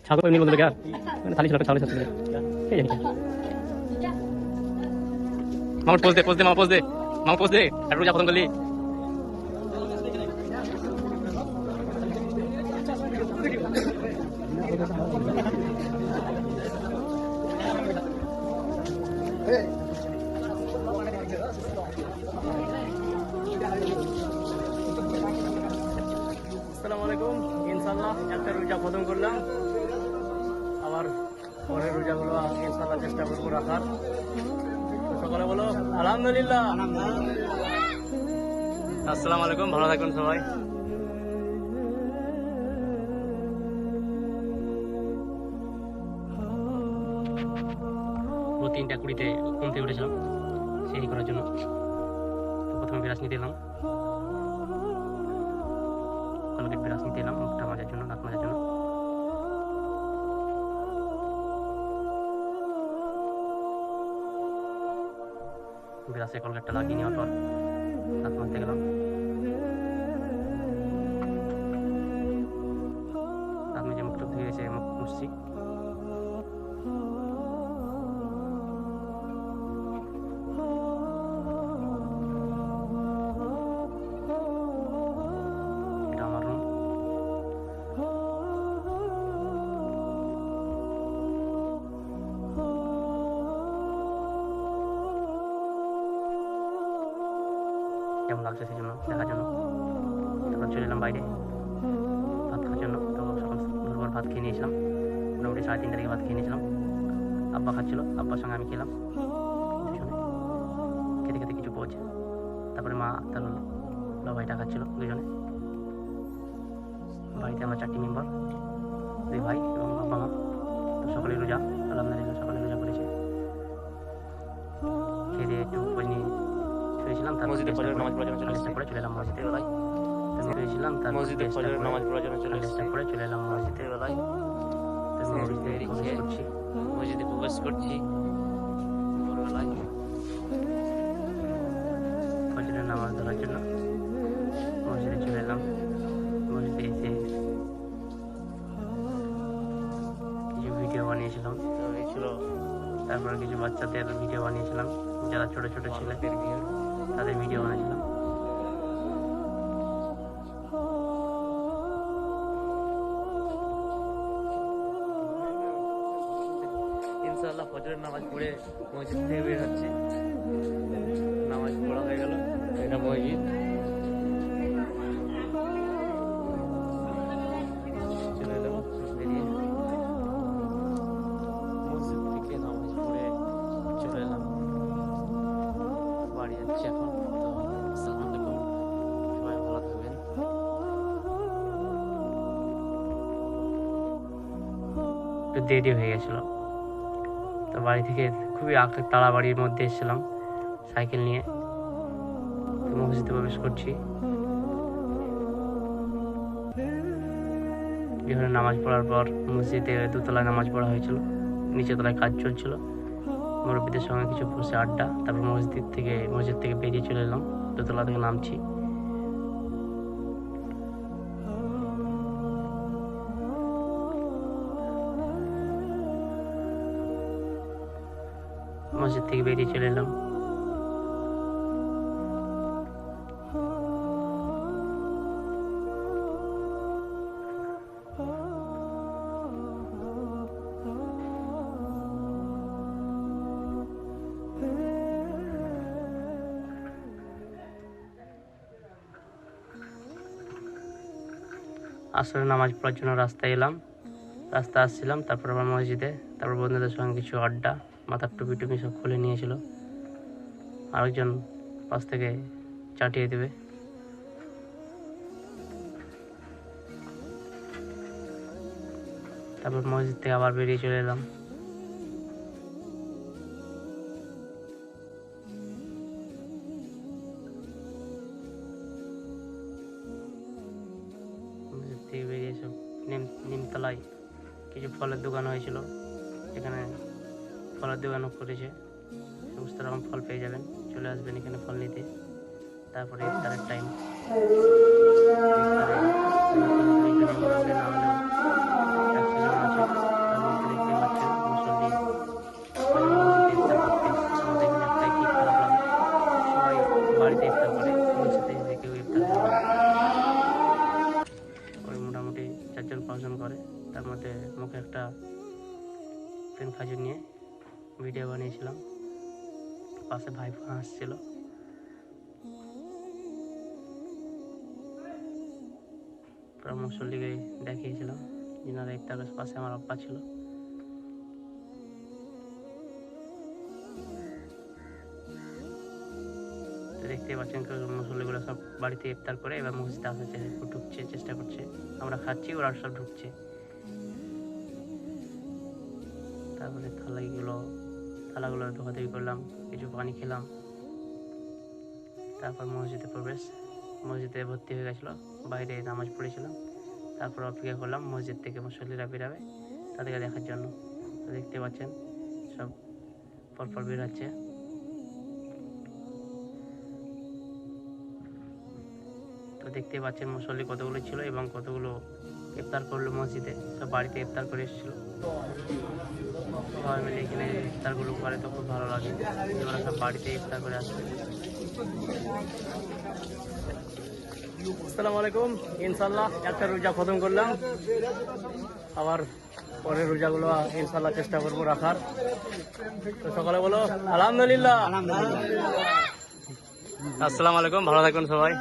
ছাগল এমনি বলতে গা মানে থালি ছিল ছাগলের সাথে এই জানি মামা পোজ দে মামা পোজ দে আর রোজা খতম করলি আসসালামু আলাইকুম। ইনশাআল্লাহ একটা রোজা খতম করলাম, আবার পরের রোজাগুলো ইনশাআল্লাহ চেষ্টা করবো রাখার। সকালে বলো আলহামদুলিল্লাহ। আসসালামু আলাইকুম, ভালো থাকবেন সবাই। ও 3:20 ঘুম থেকে উঠেছিলাম সেই করার জন্য। তো প্রথমে বিরাজ নিতে এলাম, কলগেট বিরাজ নিতে এলাম মুখটা মাজার জন্য, দাঁত মাজার জন্য। বিরাজে কলগেটটা লাগিয়ে নেওয়ার পর দাঁত মাজতে গেলাম। দাঁত মেজে মুখটা ধুয়ে এসে মুখ মুছছি। এটা আমার রুম। কেমন লাগছে সেই জন্য দেখার জন্য। তারপর চলে এলাম বাইরে ভাত খাওয়ার জন্য। তো সকাল দুপুর ভাত খেয়ে নিয়েছিলাম, মোটামুটি 3:30 থেকে ভাত খেয়ে নিয়েছিলাম। আব্বা খাচ্ছিল, আব্বার সঙ্গে আমি খেলাম দুজনে। খেতে খেতে কিছু পৌঁছে তারপরে মা তার ভাইটা খাচ্ছিল দুজনে। বাড়িতে আমরা 4টি মেম্বার, 2 ভাই এবং আব্বা মা। তো সকলে রোজা, আলহামদুলিল্লাহ সকলে রোজা করেছে। খেয়ে দিয়ে একটু খোঁজ নিয়ে শুয়েছিলাম। তারপর মসজিদে ফজরের নামাজ পড়ার জন্য চলে এলাম মসজিদে বেলায়। শুয়েছিলাম, তারপর মসজিদে ফজরের নামাজ পড়ার জন্য চলে এলাম মসজিদে বেলায়। মসজিদে প্রবেশ করছি ভোরবেলায় ফজরের নামাজ ধরার জন্য। মসজিদে চলে এলাম, মসজিদে এসে কিছু ভিডিও বানিয়েছিলাম। তারপরে কিছু বাচ্চাদের ভিডিও বানিয়েছিলাম, যারা ছোট ছোট ছিল তাদের ভিডিও বানিয়েছিলাম। ইনশাআল্লাহ ফজরের নামাজ পড়ে মসজিদ থেকে বের হচ্ছে। নামাজ পড়া হয়ে গেল, এটা মসজিদ। চলে এলাম বেরিয়ে মসজিদ থেকে নামাজ পড়ে চলে এলাম বাড়ি যাচ্ছি এখন। তো আসসালামু আলাইকুম, সবাই ভালো থাকবেন। একটু দেরি হয়ে গেছিল, তো বাড়ি থেকে খুবই তাড়াবাড়ির মধ্যে এসেছিলাম সাইকেল নিয়ে। তো মসজিদে প্রবেশ করছি। এখানে নামাজ পড়ার পর মসজিদে 2 তলায় নামাজ পড়া হয়েছিল, নিচে তলায় কাজ চলছিল। মুরব্বীদের সঙ্গে কিছু বসে আড্ডা। তারপর মসজিদ থেকে বেরিয়ে চলে এলাম, 2 তলা থেকে নামছি। মসজিদ থেকে বেরিয়ে চলে এলাম। আসলে নামাজ পড়ার জন্য রাস্তায় এলাম, রাস্তা আসছিলাম। তারপর আবার মসজিদে, তারপর বন্ধুদের সঙ্গে কিছু আড্ডা, মাথার টুপি সব খুলে নিয়েছিল। আরেকজন পাশ থেকে চাটিয়ে দেবে। তারপর মসজিদ থেকে আবার বেরিয়ে চলে এলাম। মসজিদ থেকে বেরিয়ে সব নিমতলায় কিছু ফলের দোকান হয়েছিল, এখানে ফলের দোকানও করেছে। সমস্ত রকম ফল পেয়ে যাবেন, চলে আসবেন এখানে ফল নিতে। তারপরে ইফতারের টাইম, ইফতারে না হলেও 100 জন আছে। তার মধ্যে মুখে একটা পেন খাজুর নিয়ে ভিডিও বানিয়েছিলাম, পাশে ভাই হাসছিল। পুরো মুসল্লিকে দেখিয়েছিলাম, যিনারা ইফতারের পাশে আমার আব্বা ছিল। দেখতে পাচ্ছেন মুসল্লিগুলো সব বাড়িতে ইফতার করে এবার মসজিদে আসার ঢুকছে, চেষ্টা করছে। আমরা খাচ্ছি, ওরা সব ঢুকছে। তারপরে থালাগুলো ধোয়াধুয়ি করলাম, কিছু পানি খেলাম। তারপর মসজিদে প্রবেশ, মসজিদে ভর্তি হয়ে গেছিলো, বাইরে নামাজ পড়েছিলাম। তারপর অপেক্ষা করলাম মসজিদ থেকে মুসল্লিরা বেরাবে তাদেরকে দেখার জন্য। তো দেখতে পাচ্ছেন সব পরপর বের হচ্ছে। তো দেখতে পাচ্ছেন মুসল্লি কতগুলো ছিল এবং কতগুলো ইফতার করলো মসজিদে, সব বাড়িতে ইফতার করে এসেছিলো। সবাই মিলে এখানে ইফতারগুলো করে তো খুব ভালো লাগে, ওরা সব বাড়িতে ইফতার করে আসছে। আসসালামু আলাইকুম। ইনশাল্লাহ একটা রোজা খতম করলাম, আবার পরের রোজাগুলো ইনশাল্লাহ চেষ্টা করবো রাখার। তো সকালে বলো আলহামদুলিল্লাহ। আসসালামু আলাইকুম, ভালো থাকবেন সবাই।